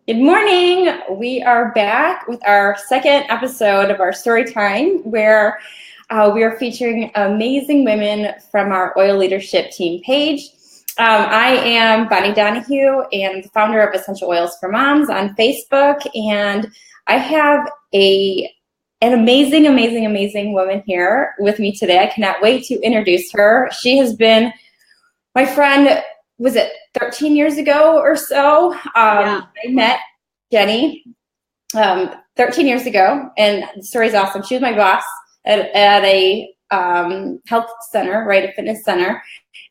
Good morning. We are back with our second episode of our story time where we are featuring amazing women from our oil leadership team page. I am Bonnie Donahue and the founder of Essential Oils for Moms on Facebook, and I have an amazing woman here with me today. I cannot wait to introduce her. She has been my friend, was it 13 years ago or so? Yeah. I met Jenni 13 years ago, and the story's awesome. She was my boss at a health center, right, a fitness center,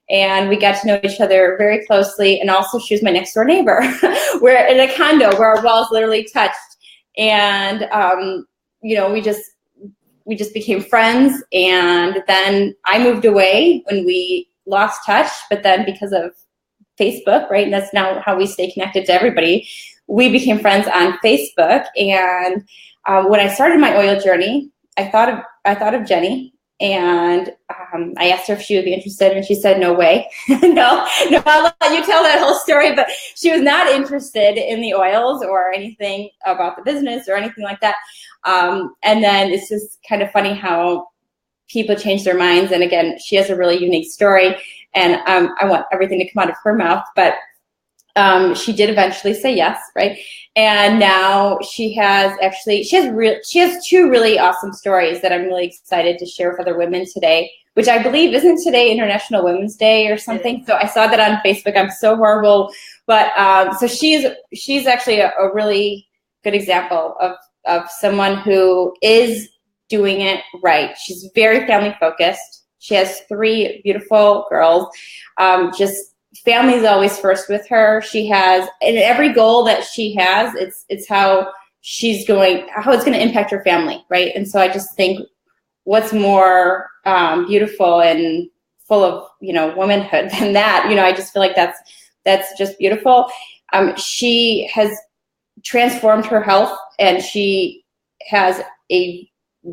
and we got to know each other very closely. And also, she was my next door neighbor. We're in a condo where our walls literally touched, and we just became friends. And then I moved away when we lost touch, but then because of Facebook, right, and that's now how we stay connected to everybody, we became friends on Facebook. And when I started my oil journey, I thought of Jenni, and I asked her if she would be interested, and she said, "No way, no, I'll let you tell that whole story." But she was not interested in the oils or anything about the business or anything like that. And then it's just kind of funny how people change their minds. And again, she has a really unique story, and I want everything to come out of her mouth. But she did eventually say yes, right? And now she has two really awesome stories that I'm really excited to share with other women today, which I believe isn't today International Women's Day or something. So I saw that on Facebook. I'm so horrible, but so she's actually a really good example of someone who is doing it right. She's very family focused. She has three beautiful girls. Just family is always first with her. She has, and every goal that she has, it's how it's going to impact her family, right? And so I just think, what's more beautiful and full of womanhood than that? I just feel like that's just beautiful. She has transformed her health, and she has a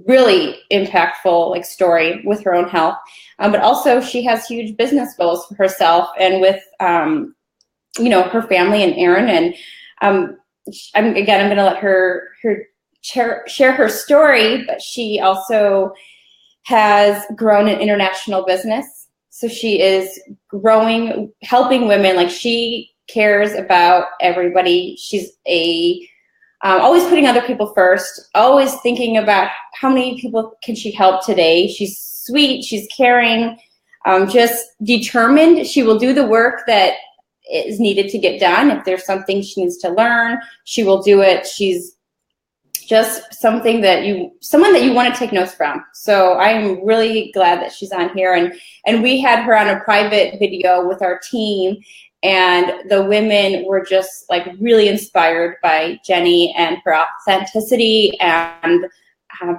really impactful story with her own health, but also she has huge business goals for herself and with her family and Aaron. And I'm going to let her share her story, but she also has grown an international business. So she is growing, helping women. Like, she cares about everybody. She's always putting other people first, always thinking about how many people can she help today. She's sweet, she's caring, just determined. She will do the work that is needed to get done. If there's something she needs to learn, she will do it. She's just someone that you want to take notes from. So I'm really glad that she's on here. And we had her on a private video with our team, and the women were just really inspired by Jenni and her authenticity and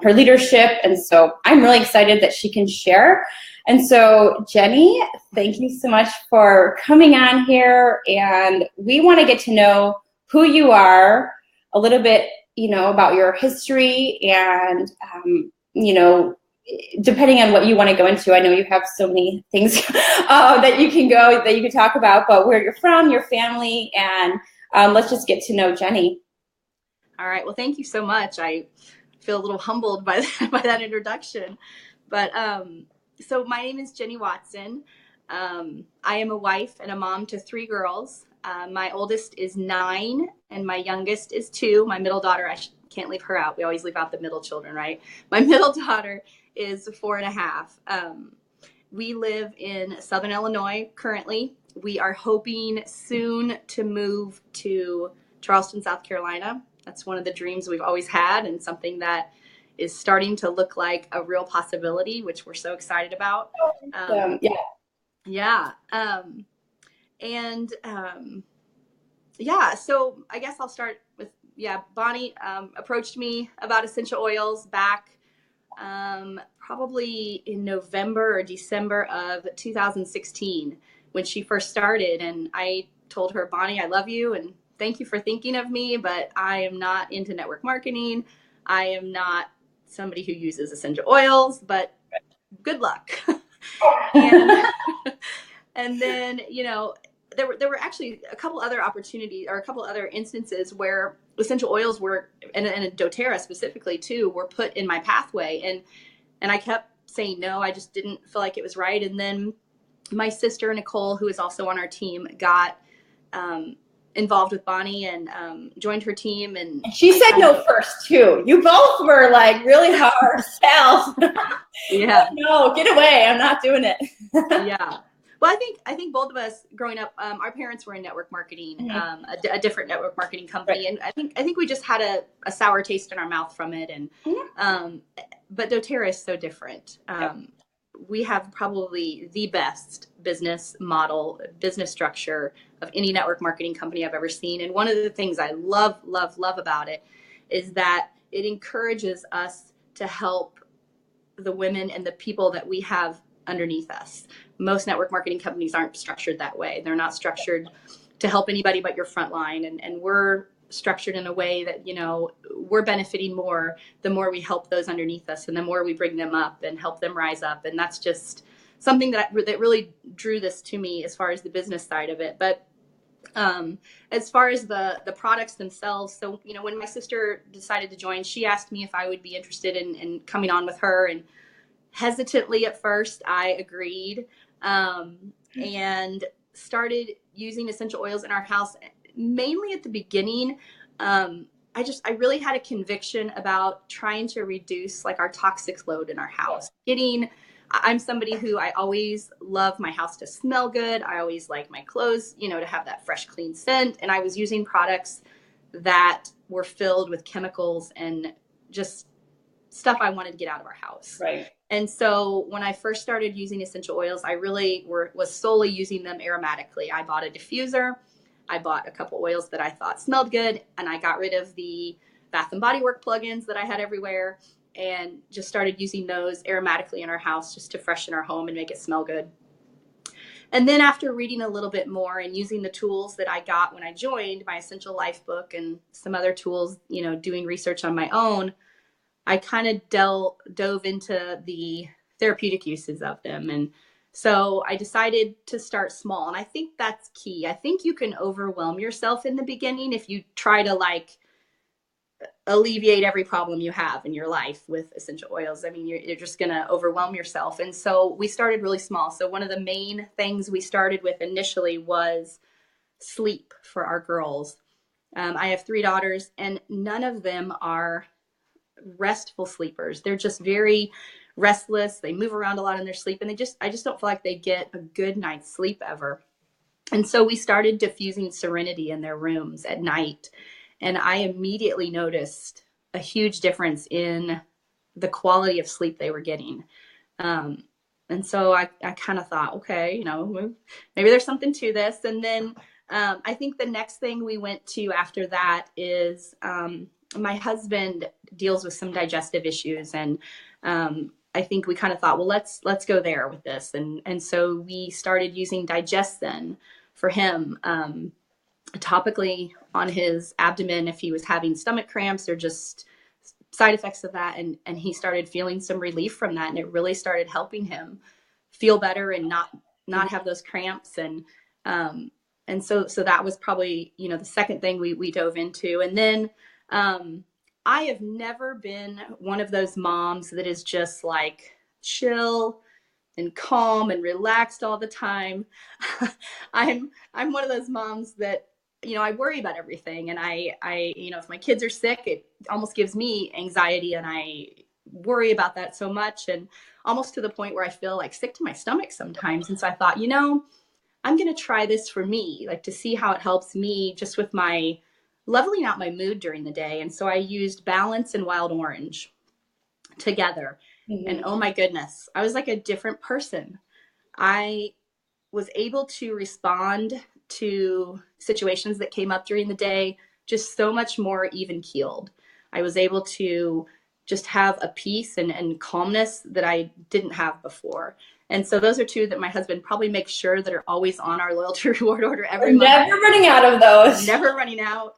her leadership. And so I'm really excited that she can share. And so, Jenni, thank you so much for coming on here. And we want to get to know who you are, a little bit, about your history, and, depending on what you want to go into. I know you have so many things that you can talk about, but where you're from, your family, and let's just get to know Jenni. All right. Well, thank you so much. I feel a little humbled by that introduction. But so my name is Jenni Watson. I am a wife and a mom to three girls. My oldest is 9, and my youngest is 2. My middle daughter, I can't leave her out. We always leave out the middle children, right? My middle daughter is 4.5. We live in Southern Illinois currently. We are hoping soon to move to Charleston, South Carolina. That's one of the dreams we've always had, and something that is starting to look like a real possibility, which we're so excited about. So I guess I'll start with, Bonnie approached me about essential oils back probably in November or December of 2016 when she first started. And I told her, Bonnie, I love you and thank you for thinking of me, but I am not into network marketing. I am not somebody who uses essential oils, but good luck. and then, there were actually a couple other opportunities or a couple other instances where essential oils were, and doTERRA specifically too, were put in my pathway. And I kept saying no, I just didn't feel like it was right. And then my sister, Nicole, who is also on our team, got involved with Bonnie and joined her team. And she said no first too. You both were like really hard sell. Yeah. No, get away. I'm not doing it. Yeah. Well, I think both of us growing up, our parents were in network marketing, a different network marketing company, right. And I think we just had a sour taste in our mouth from it. And but doTERRA is so different. We have probably the best business model, business structure of any network marketing company I've ever seen. And one of the things I love about it is that it encourages us to help the women and the people that we have underneath us. Most network marketing companies aren't structured that way. They're not structured to help anybody but your front line. And we're structured in a way that, you know, we're benefiting more the more we help those underneath us and the more we bring them up and help them rise up. And that's just something that really drew this to me as far as the business side of it. But as far as the products themselves, so, you know, when my sister decided to join, she asked me if I would be interested in coming on with her. And hesitantly at first, I agreed, and started using essential oils in our house. Mainly at the beginning, I really had a conviction about trying to reduce like our toxic load in our house. I'm somebody who I always love my house to smell good. I always like my clothes, you know, to have that fresh, clean scent. And I was using products that were filled with chemicals and just stuff I wanted to get out of our house. Right. And so when I first started using essential oils, I really was solely using them aromatically. I bought a diffuser. I bought a couple oils that I thought smelled good, and I got rid of the Bath and Body Works plugins that I had everywhere and just started using those aromatically in our house just to freshen our home and make it smell good. And then after reading a little bit more and using the tools that I got when I joined, my Essential Life book and some other tools, you know, doing research on my own, I kind of dove into the therapeutic uses of them. And so I decided to start small. And I think that's key. I think you can overwhelm yourself in the beginning if you try to like alleviate every problem you have in your life with essential oils. I mean, you're just going to overwhelm yourself. And so we started really small. So one of the main things we started with initially was sleep for our girls. I have 3 daughters, and none of them are restful sleepers. They're just very restless. They move around a lot in their sleep, and I just don't feel like they get a good night's sleep ever. And so we started diffusing Serenity in their rooms at night. And I immediately noticed a huge difference in the quality of sleep they were getting. And so I kind of thought, okay, you know, maybe there's something to this. And then I think the next thing we went to after that is my husband deals with some digestive issues. And I think we kind of thought, well, let's go there with this. And so we started using Digestin for him topically on his abdomen if he was having stomach cramps or just side effects of that. And he started feeling some relief from that. And it really started helping him feel better and not have those cramps. And so that was probably, you know, the second thing we dove into. And then I have never been one of those moms that is just like chill and calm and relaxed all the time. I'm one of those moms that, you know, I worry about everything. And I, you know, if my kids are sick, it almost gives me anxiety, and I worry about that so much, and almost to the point where I feel like sick to my stomach sometimes. And so I thought, you know, I'm going to try this for me, like to see how it helps me just with my leveling out my mood during the day. And so I used Balance and Wild Orange together. Mm-hmm. And oh my goodness, I was like a different person. I was able to respond to situations that came up during the day just so much more even keeled. I was able to just have a peace and calmness that I didn't have before. And so those are 2 that my husband probably makes sure that are always on our loyalty reward order every month. Never running out of those. Never running out.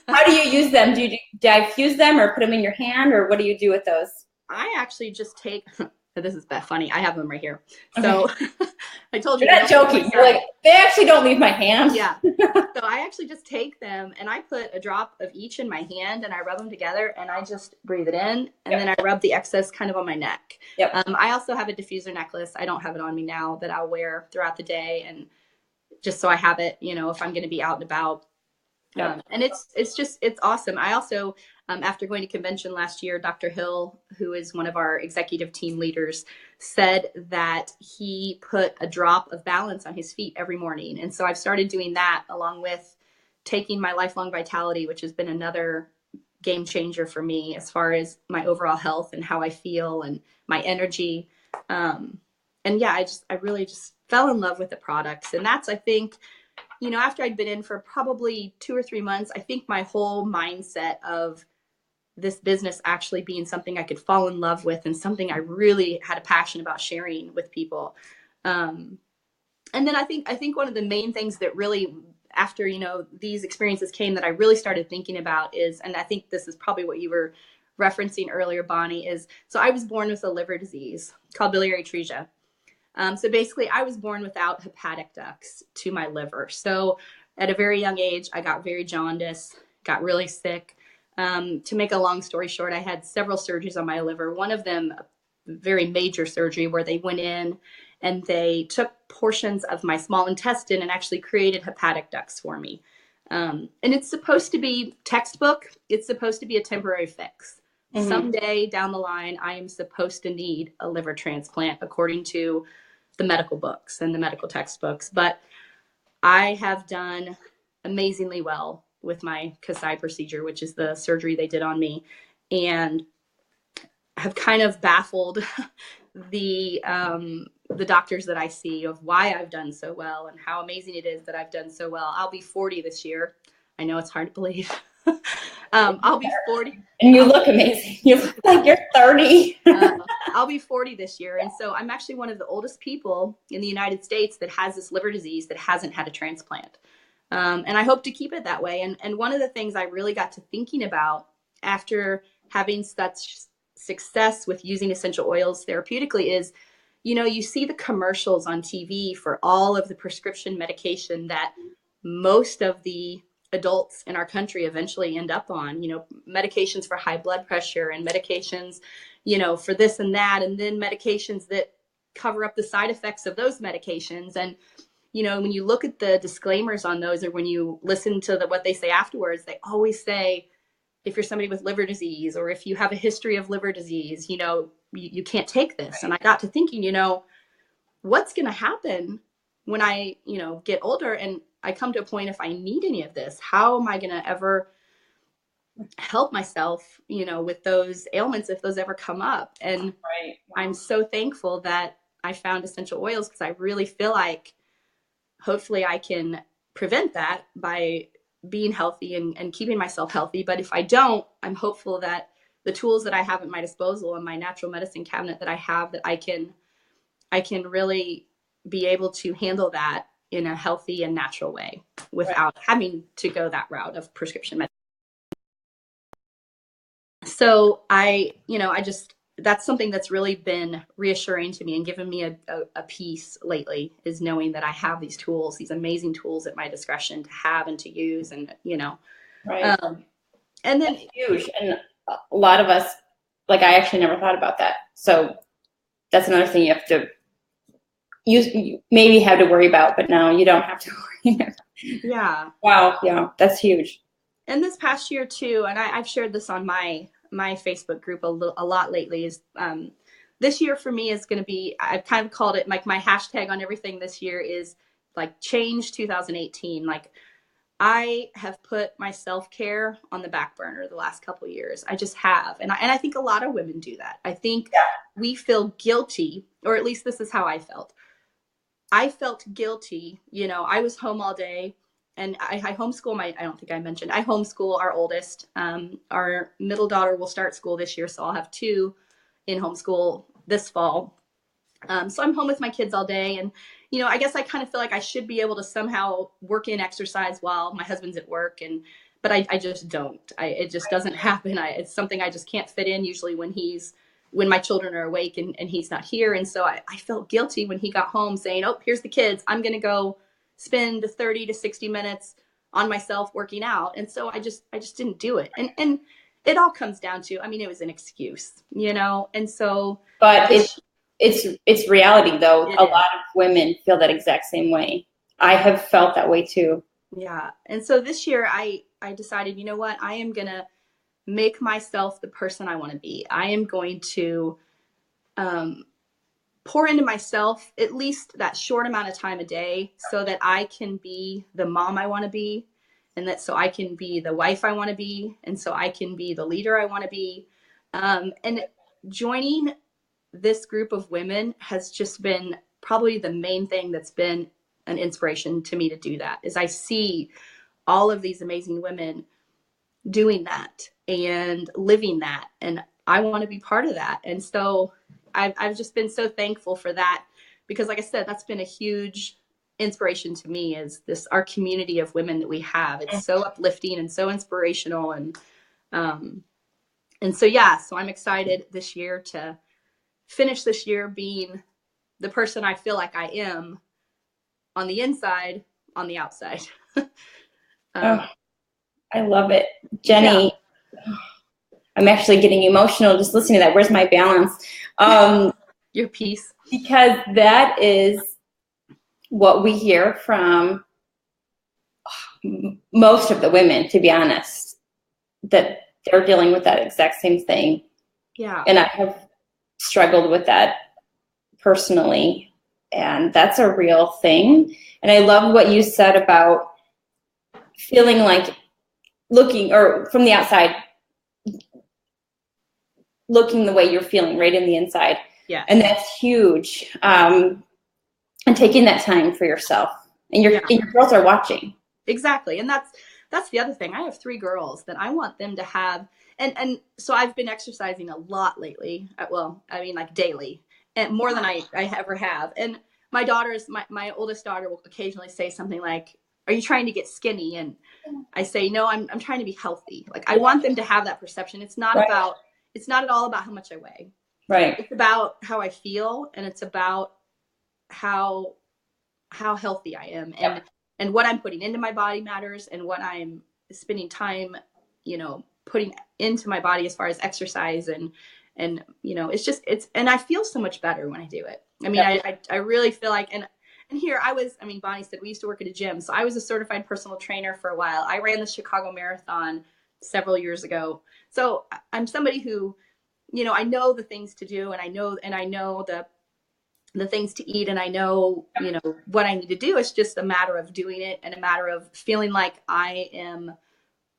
How do you use them? Do you diffuse them or put them in your hand, or what do you do with those? I actually just take this is funny. I have them right here. Okay. So I told you. You're not joking. You're like, they actually don't leave my hand. Yeah. So I actually just take them and I put a drop of each in my hand and I rub them together and I just breathe it in and then I rub the excess kind of on my neck. Yep. I also have a diffuser necklace. I don't have it on me now, that I'll wear throughout the day, and just so I have it, if I'm going to be out and about. And it's awesome. I also, after going to convention last year, Dr. Hill, who is one of our executive team leaders, said that he put a drop of balance on his feet every morning. And so I've started doing that along with taking my Lifelong Vitality, which has been another game changer for me as far as my overall health and how I feel and my energy. And yeah, I really just fell in love with the products. And that's, I think, after I'd been in for probably 2 or 3 months, I think my whole mindset of this business actually being something I could fall in love with and something I really had a passion about sharing with people. And then I think one of the main things that really, after, these experiences came, that I really started thinking about is, and I think this is probably what you were referencing earlier, Bonnie, is, so I was born with a liver disease called biliary atresia. So basically, I was born without hepatic ducts to my liver. So at a very young age, I got very jaundiced, got really sick. To make a long story short, I had several surgeries on my liver. One of them, a very major surgery, where they went in and they took portions of my small intestine and actually created hepatic ducts for me. And it's supposed to be textbook. It's supposed to be a temporary fix. Mm-hmm. Someday down the line, I am supposed to need a liver transplant according to the medical books and the medical textbooks. But I have done amazingly well with my Kasai procedure, which is the surgery they did on me, and have kind of baffled the doctors that I see of why I've done so well and how amazing it is that I've done so well. I'll be 40 this year. I know it's hard to believe. I'll be 40. And you look amazing. You look like you're 30. I'll be 40 this year. And so I'm actually one of the oldest people in the United States that has this liver disease that hasn't had a transplant. And I hope to keep it that way. And one of the things I really got to thinking about after having such success with using essential oils therapeutically is, you see the commercials on TV for all of the prescription medication that most of the adults in our country eventually end up on, medications for high blood pressure and medications, for this and that, and then medications that cover up the side effects of those medications. And, when you look at the disclaimers on those, or when you listen to what they say afterwards, they always say, if you're somebody with liver disease, or if you have a history of liver disease, you can't take this. And I got to thinking, what's going to happen when I, get older and I come to a point, if I need any of this, how am I going to ever help myself, with those ailments, if those ever come up? And I'm so thankful that I found essential oils, because I really feel like hopefully I can prevent that by being healthy and keeping myself healthy. But if I don't, I'm hopeful that the tools that I have at my disposal and my natural medicine cabinet that I have, that I can really be able to handle that in a healthy and natural way without having to go that route of prescription medicine. So that's something that's really been reassuring to me and given me a peace lately, is knowing that I have these tools, these amazing tools at my discretion to have and to use. And, Right. And then that's huge. And a lot of us, like, I actually never thought about that. So that's another thing you have to, you maybe had to worry about, but now you don't have to worry about. Yeah. Wow. Yeah. That's huge. And this past year too, and I've shared this on my Facebook group a lot lately, is this year for me is going to be, I've kind of called it, like, my hashtag on everything this year is like change 2018. Like, I have put my self-care on the back burner the last couple of years. I just have. And I think a lot of women do that. I think we feel guilty, or at least this is how I felt. I felt guilty. I was home all day. And I homeschool I don't think I mentioned, I homeschool our oldest. Our middle daughter will start school this year, so I'll have 2 in homeschool this fall. So I'm home with my kids all day. And, I guess I kind of feel like I should be able to somehow work in exercise while my husband's at work. But I just don't. It just doesn't happen. It's something I just can't fit in usually when he's when my children are awake and he's not here. And so I felt guilty when he got home saying, oh, here's the kids. I'm going to go spend 30 to 60 minutes on myself working out. And so I just didn't do it. And it all comes down to, I mean, it was an excuse, you know? And so, but it's reality though. A lot of women feel that exact same way. I have felt that way too. Yeah. And so this year I decided, you know what, I am going to make myself the person I want to be. I am going to pour into myself at least that short amount of time a day so that I can be the mom I want to be, and that so I can be the wife I want to be, and so I can be the leader I want to be. And joining this group of women has just been probably the main thing that's been an inspiration to me to do that, is I see all of these amazing women doing that and living that, and I want to be part of that. And so I've just been so thankful for that, because like I said, that's been a huge inspiration to me, is this, our community of women that we have. It's so uplifting and so inspirational. And so, yeah, so I'm excited this year to finish this year being the person I feel like I am on the inside, on the outside. I love it. Jenni, yeah. I'm actually getting emotional just listening to that. Where's my balance? Your peace. Because that is what we hear from most of the women, to be honest, that they're dealing with that exact same thing. Yeah. And I have struggled with that personally, and that's a real thing. And I love what you said about feeling like looking, or from the outside, looking the way you're feeling right in the inside. Yeah. And that's huge. And taking that time for yourself, and your girls are watching. Exactly. And that's the other thing. I have 3 girls that I want them to have. And so I've been exercising a lot lately. Well, I mean, like daily, and more than I ever have. And my daughters, my oldest daughter will occasionally say something like, are you trying to get skinny? And I say, no, I'm trying to be healthy. Like, I want them to have that perception. It's not about, it's not at all about how much I weigh. Right. It's about how I feel, and it's about how healthy I am, and what I'm putting into my body matters, and what I'm spending time, you know, putting into my body as far as exercise, and you know, it's and I feel so much better when I do it. I mean, I really feel like, and here Bonnie said we used to work at a gym, so I was a certified personal trainer for a while. I ran the Chicago Marathon several years ago. So I'm somebody who, you know, I know the things to do, and I know the things to eat, and I know, you know, what I need to do. It's just a matter of doing it, and a matter of feeling like I am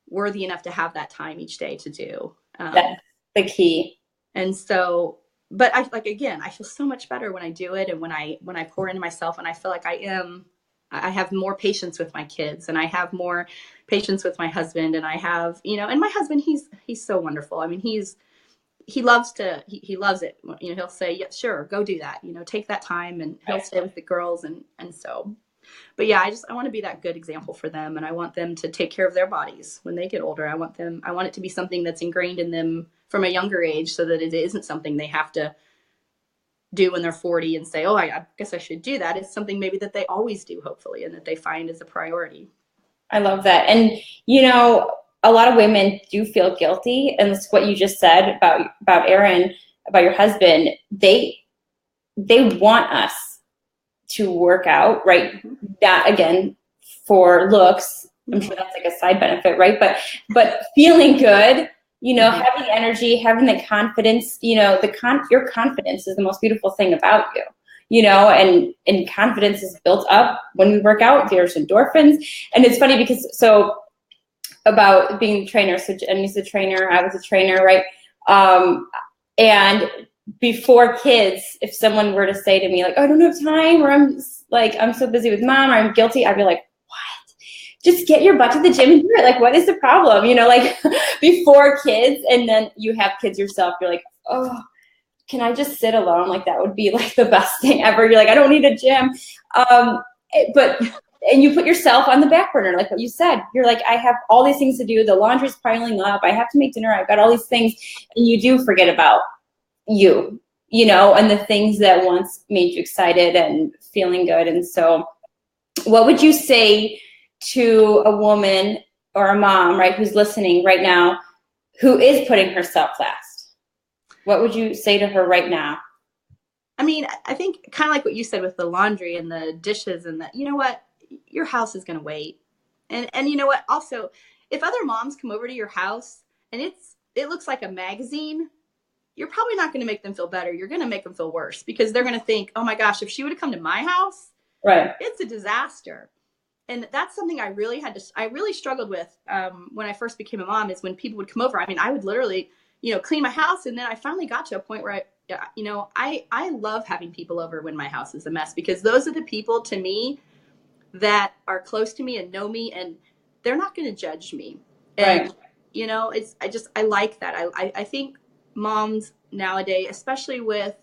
worthy enough to have that time each day to do. That's the key. And so, but I feel so much better when I do it, and when I pour into myself, and I feel like I have more patience with my kids, and I have more patience with my husband, and I have, you know, and my husband, he's so wonderful. I mean, he loves it. You know, he'll say, yeah, sure, go do that. You know, take that time, and he'll stay with the girls. And so, but yeah, I want to be that good example for them. And I want them to take care of their bodies when they get older. I want it to be something that's ingrained in them from a younger age, so that it isn't something they have to do when they're 40 and say, oh, I guess I should do that. It's something maybe that they always do, hopefully, and that they find is a priority. I love that. And, you know, a lot of women do feel guilty, and it's what you just said about Aaron, about your husband. They want us to work out, right? That, again, for looks. I'm sure that's like a side benefit, right? But feeling good, you know, having the energy, having the confidence, you know, your confidence is the most beautiful thing about you. You know, and confidence is built up when we work out. There's endorphins, and it's funny because about being a trainer. So Jenni's a trainer. I was a trainer, right? And before kids, if someone were to say to me like, "Oh, I don't have time," or I'm so busy with mom, or I'm guilty, I'd be like, "What? Just get your butt to the gym and do it. Like, what is the problem?" You know, like before kids, and then you have kids yourself. You're like, "Oh, can I just sit alone?" Like, that would be like the best thing ever. You're like, I don't need a gym. And you put yourself on the back burner, like what you said. You're like, I have all these things to do. The laundry's piling up. I have to make dinner. I've got all these things. And you do forget about, you, and the things that once made you excited and feeling good. And so what would you say to a woman or a mom, right, who's listening right now, who is putting herself last? What would you say to her right now? I mean, I think kind of like what you said with the laundry and the dishes and you know what, your house is going to wait. And you know what, also, if other moms come over to your house and it looks like a magazine, you're probably not going to make them feel better. You're going to make them feel worse, because they're going to think, oh my gosh, if she would have come to my house, right, it's a disaster. And that's something I really struggled with when I first became a mom, is when people would come over. I mean, I would literally, clean my house. And then I finally got to a point where I love having people over when my house is a mess, because those are the people to me that are close to me and know me, and they're not going to judge me. And, right. I like that. I think moms nowadays, especially with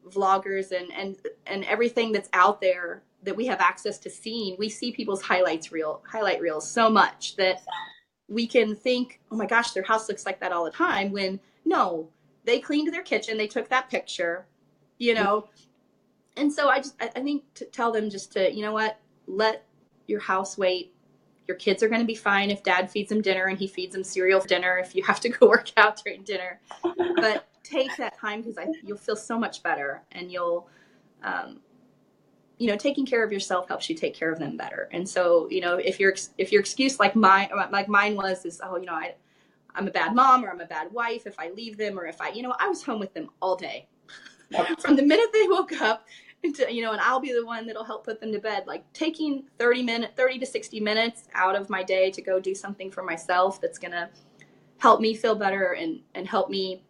vloggers and everything that's out there that we have access to seeing, we see people's highlight reels so much that we can think, oh my gosh, their house looks like that all the time, when no, they cleaned their kitchen, they took that picture, you know. And so I think to tell them just to, you know what, let your house wait. Your kids are going to be fine if dad feeds them dinner and he feeds them cereal for dinner, if you have to go work out during dinner. But take that time, because you'll feel so much better, and you'll, taking care of yourself helps you take care of them better. And so, if your excuse like mine was, is, oh, I'm a bad mom, or I'm a bad wife if I leave them, or if I was home with them all day. Yep. From the minute they woke up to, and I'll be the one that'll help put them to bed. Like taking 30 to 60 minutes out of my day to go do something for myself that's going to help me feel better and help me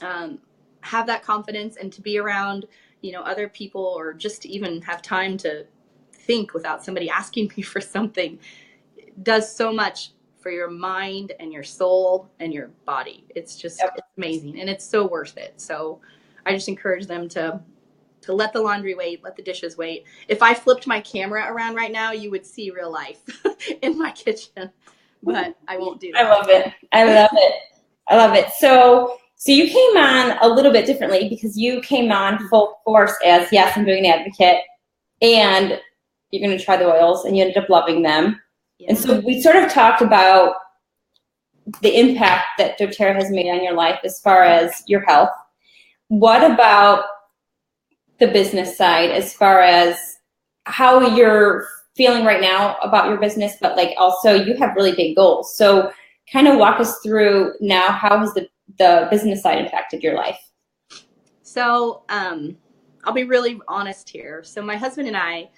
have that confidence, and to be around, other people, or just to even have time to think without somebody asking me for something, does so much for your mind and your soul and your body. It's just, It's amazing, and it's so worth it. So I just encourage them to let the laundry wait, let the dishes wait. If I flipped my camera around right now, you would see real life in my kitchen, but I won't do that. I love it. I love it. So you came on a little bit differently, because you came on full force as, yes, I'm doing an advocate, and you're going to try the oils, and you ended up loving them. Yeah. And so we sort of talked about the impact that doTERRA has made on your life as far as your health. What about the business side, as far as how you're feeling right now about your business, but like also you have really big goals. So kind of walk us through now, how has the business side impacted your life? So I'll be really honest here. So my husband and I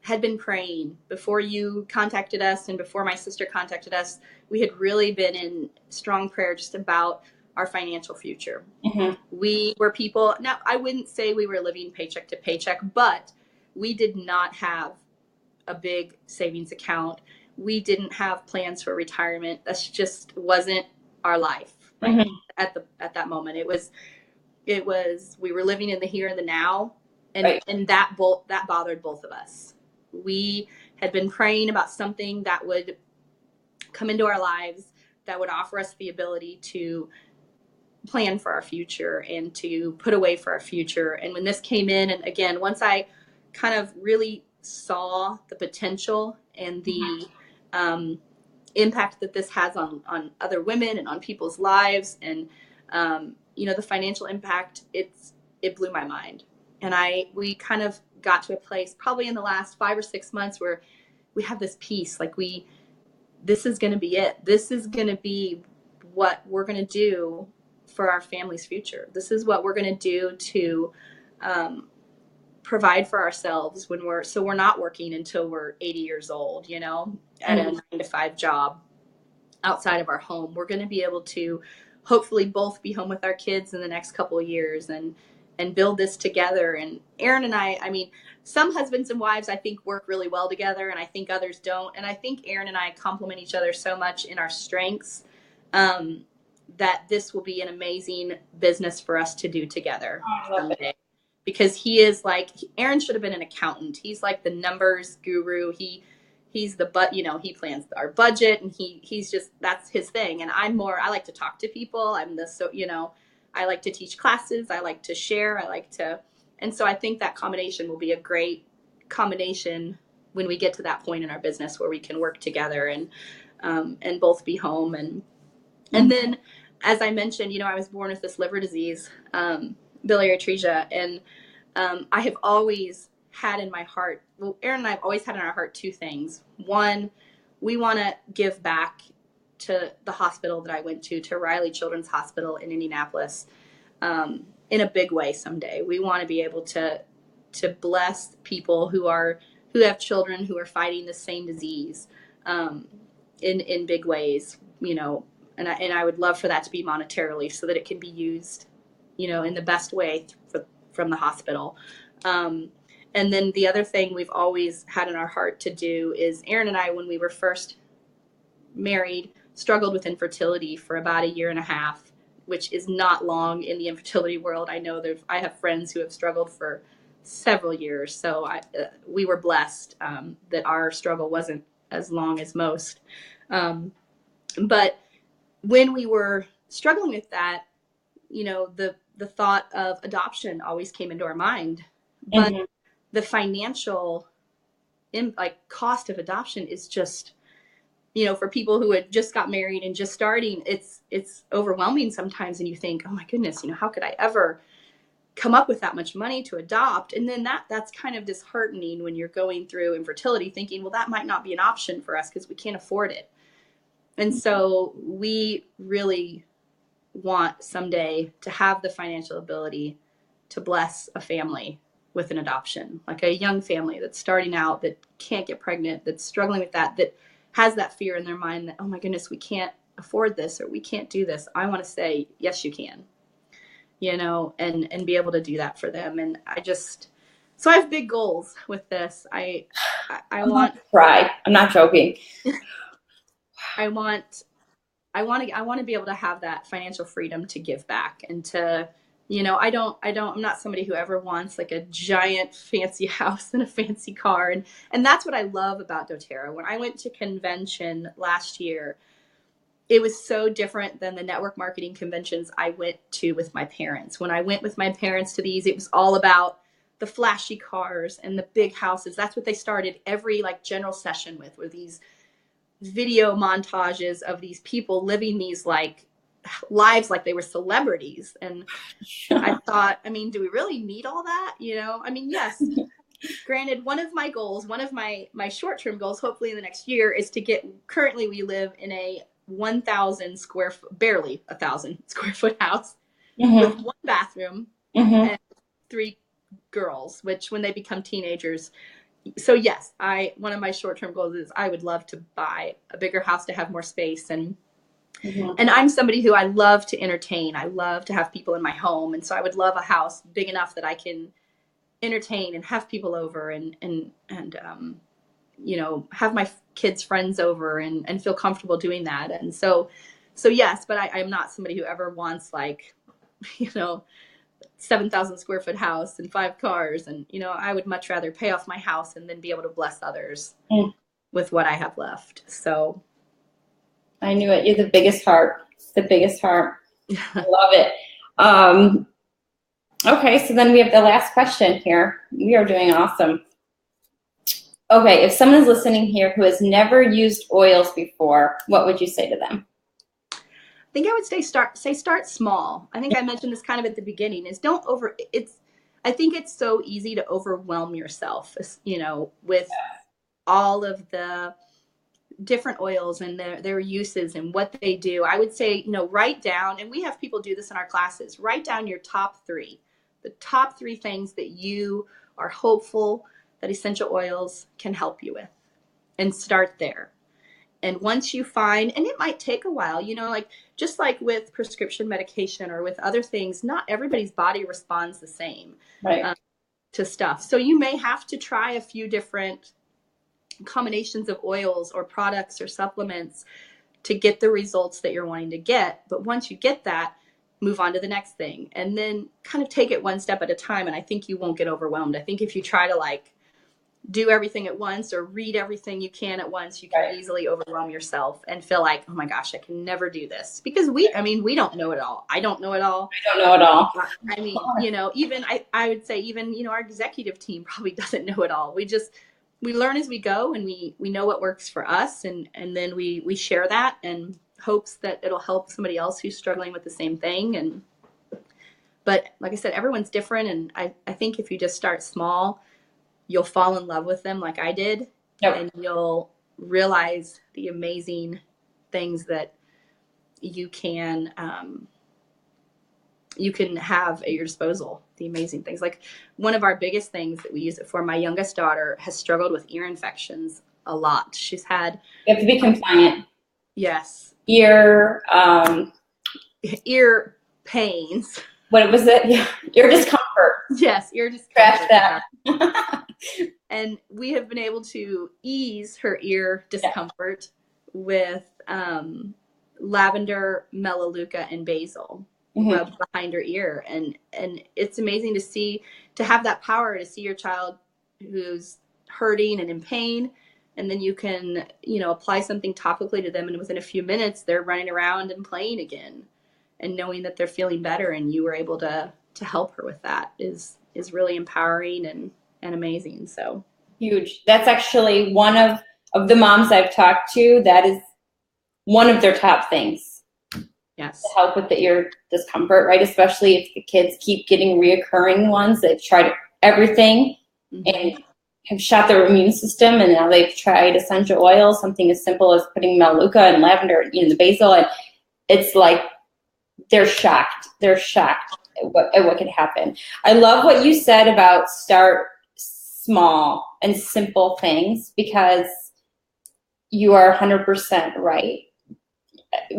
had been praying before you contacted us, and before my sister contacted us. We had really been in strong prayer just about our financial future. Mm-hmm. We were people, now I wouldn't say we were living paycheck to paycheck, but we did not have a big savings account. We didn't have plans for retirement. That's just wasn't our life. Right? Mm-hmm. At that moment, it was we were living in the here and the now, and right. And that bothered both of us. We had been praying about something that would come into our lives that would offer us the ability to plan for our future and to put away for our future. And when this came in, and again, once I kind of really saw the potential and the impact that this has on other women and on people's lives, and the financial impact, it blew my mind. And we kind of got to a place probably in the last 5 or 6 months where we have this peace, like this is going to be it. This is going to be what we're going to do for our family's future. This is what we're going to do to provide for ourselves when we're not working until we're 80 years old, at a 9-to-5 job outside of our home. We're going to be able to hopefully both be home with our kids in the next couple of years and build this together. And Aaron and I mean, some husbands and wives, I think, work really well together, and I think others don't. And I think Aaron and I complement each other so much in our strengths that this will be an amazing business for us to do together someday. Because he is like, Aaron should have been an accountant. He's like the numbers guru. He's he plans our budget, and he's just, that's his thing. And I like to talk to people. I'm I like to teach classes. I like to share. And so I think that combination will be a great combination when we get to that point in our business where we can work together and both be home. And then, as I mentioned, I was born with this liver disease, biliary atresia, and I have always had in my heart, well, Aaron and I have always had in our heart two things. One, we want to give back to the hospital that I went to Riley Children's Hospital in Indianapolis, in a big way someday. We want to be able to bless people who have children who are fighting the same disease, in big ways, and I would love for that to be monetarily so that it can be used, in the best way from the hospital. And then the other thing we've always had in our heart to do is Aaron and I, when we were first married, struggled with infertility for about a year and a half, which is not long in the infertility world. I know I have friends who have struggled for several years. So we were blessed that our struggle wasn't as long as most. But when we were struggling with that, the thought of adoption always came into our mind. But the financial cost of adoption is just, for people who had just got married and just starting, it's overwhelming sometimes. And you think, oh my goodness, how could I ever come up with that much money to adopt? And then that's kind of disheartening when you're going through infertility, thinking, well, that might not be an option for us because we can't afford it. And so we really want someday to have the financial ability to bless a family with an adoption, like a young family that's starting out, that can't get pregnant, that's struggling with that has that fear in their mind that, oh my goodness, we can't afford this or we can't do this. I want to say, yes, you can, and be able to do that for them. And so I have big goals with this. I want to cry. I'm not joking. I want to be able to have that financial freedom to give back and to, I'm not somebody who ever wants like a giant fancy house and a fancy car. And that's what I love about doTERRA. When I went to convention last year, it was so different than the network marketing conventions I went to with my parents. When I went with my parents to these, it was all about the flashy cars and the big houses. That's what they started every general session with, were these video montages of these people living these lives like they were celebrities. And I thought, do we really need all that? Yes, granted, one of my short-term goals, hopefully in the next year, is currently we live in a 1,000 square foot, barely 1,000 square foot house with one bathroom and 3 girls, which when they become teenagers. So yes, one of my short-term goals is I would love to buy a bigger house to have more space. And I'm somebody who I love to entertain. I love to have people in my home. And so I would love a house big enough that I can entertain and have people over and have my kids' friends over and feel comfortable doing that. And so yes, but I'm not somebody who ever wants 7,000 square foot house and 5 cars. And, I would much rather pay off my house and then be able to bless others with what I have left. So. I knew it. You're the biggest heart. The biggest heart. I love it. Okay. So then we have the last question here. We are doing awesome. Okay. If someone is listening here who has never used oils before, what would you say to them? I think I would start small. I think I mentioned this kind of at the beginning, is I think it's so easy to overwhelm yourself, with all of the different oils and their uses and what they do. I would say, write down, and we have people do this in our classes, write down your top 3, the top 3 things that you are hopeful that essential oils can help you with, and start there. And once you find, and it might take a while, just like with prescription medication or with other things, not everybody's body responds the same to stuff. So you may have to try a few different combinations of oils or products or supplements to get the results that you're wanting to get. But once you get that, move on to the next thing, and then kind of take it one step at a time. And I think you won't get overwhelmed. I think if you try to do everything at once or read everything you can at once, you can easily overwhelm yourself and feel like, oh my gosh, I can never do this. Because we don't know it all. I don't know it all. I don't know it all. I mean, even I would say even, our executive team probably doesn't know it all. We learn as we go, and we know what works for us, and then we share that in hopes that it'll help somebody else who's struggling with the same thing. But like I said, everyone's different, and I think if you just start small, you'll fall in love with them like I did. Yep. And you'll realize the amazing things that you can have at your disposal, the amazing things. Like one of our biggest things that we use it for, my youngest daughter has struggled with ear infections a lot. She's had... You have to be compliant. Yes. Ear pains. What was it? Yeah. Ear discomfort. Yes, ear discomfort. Trash that. And we have been able to ease her ear discomfort with lavender, melaleuca, and basil rubbed behind her ear. And it's amazing to have that power to see your child who's hurting and in pain. And then you can, apply something topically to them, and within a few minutes, they're running around and playing again. And knowing that they're feeling better and you were able to help her with that is really empowering and amazing. So huge. That's actually one of the moms I've talked to. That is one of their top things. Yes. To help with the ear discomfort, right? Especially if the kids keep getting reoccurring ones. They've tried everything and have shot their immune system, and now they've tried essential oils, something as simple as putting melaleuca and lavender, the basil, and it's like they're shocked. They're shocked at what could happen. I love what you said about start small and simple things, because you are 100% right.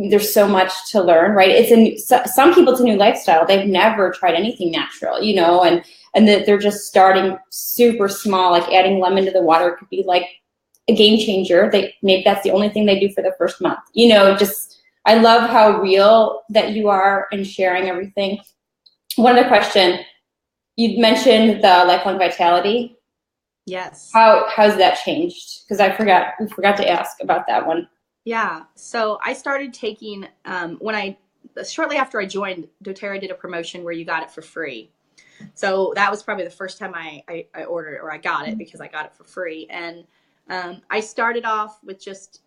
There's so much to learn, right? Some people, it's a new lifestyle. They've never tried anything natural, and that they're just starting super small, like adding lemon to the water could be like a game changer. Maybe that's the only thing they do for the first month. I love how real that you are in sharing everything. One other question. You mentioned the lifelong vitality. Yes. How's that changed? Because we forgot to ask about that one. Yeah. So I started taking, shortly after I joined, doTERRA did a promotion where you got it for free. So that was probably the first time I ordered it, or I got it because I got it for free. And I started off with just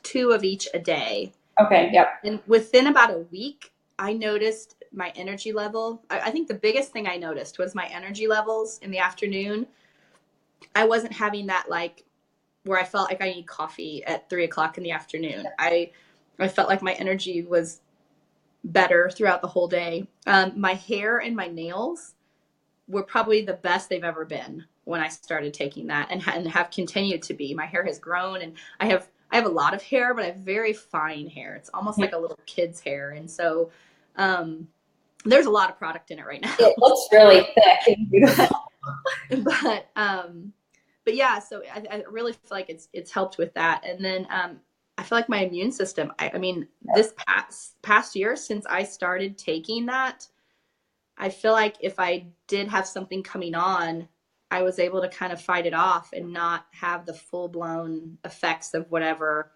2 of each a day. Okay. Yep. And within about a week, I noticed my energy level. I think the biggest thing I noticed was my energy levels in the afternoon. I wasn't having that where I felt like I need coffee at 3:00 in the afternoon. I felt like my energy was better throughout the whole day. My hair and my nails were probably the best they've ever been when I started taking that, and have continued to be. My hair has grown, and I have a lot of hair, but I have very fine hair. It's almost like a little kid's hair. And so there's a lot of product in it right now. It looks really thick and beautiful. But yeah, so I really feel like it's helped with that. And then I feel like my immune system, this past year since I started taking that, I feel like if I did have something coming on, I was able to kind of fight it off and not have the full-blown effects of whatever,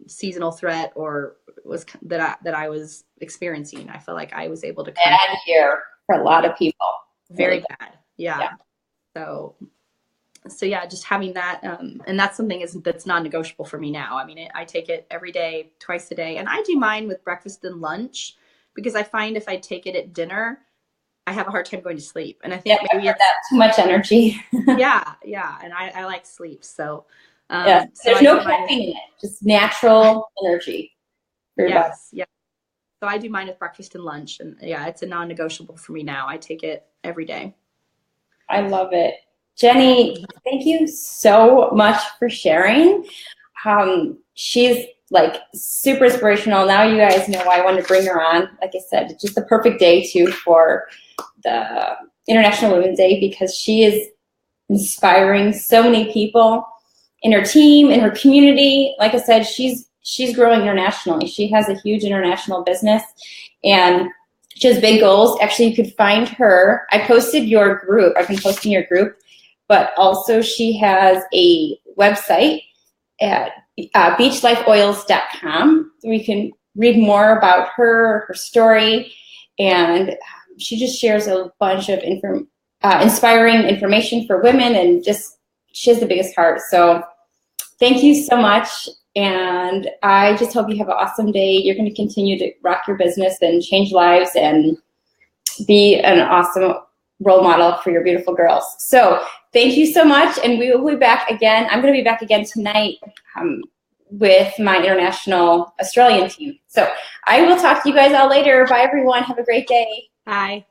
seasonal threat or was that I was experiencing. I feel like I was able to bad year for a lot of people. Very bad. Yeah. So yeah, just having that, and that's something that's non-negotiable for me now. I take it every day, twice a day, and I do mine with breakfast and lunch, because I find if I take it at dinner, I have a hard time going to sleep. And I think maybe it's that too much energy. yeah. And I like sleep. So, there's no caffeine in it, just natural energy. Yes. Yeah. So I do mine with breakfast and lunch, and it's a non-negotiable for me now. I take it every day. I love it. Jenni, thank you so much for sharing. She's super inspirational. Now you guys know why I wanted to bring her on. Like I said, it's just the perfect day too for the International Women's Day, because she is inspiring so many people in her team, in her community. Like I said, she's growing internationally. She has a huge international business, and She has big goals. Actually, you could find her. I posted your group. I've been posting your group, but also she has a website at beachlifeoils.com. We can read more about her story, and she just shares a bunch of inspiring information for women, and just she has the biggest heart. So thank you so much, and I just hope you have an awesome day. You're going to continue to rock your business and change lives and be an awesome role model for your beautiful girls. So thank you so much, and we will be back again. I'm going to be back again tonight with my international Australian team. So I will talk to you guys all later. Bye, everyone. Have a great day. Bye.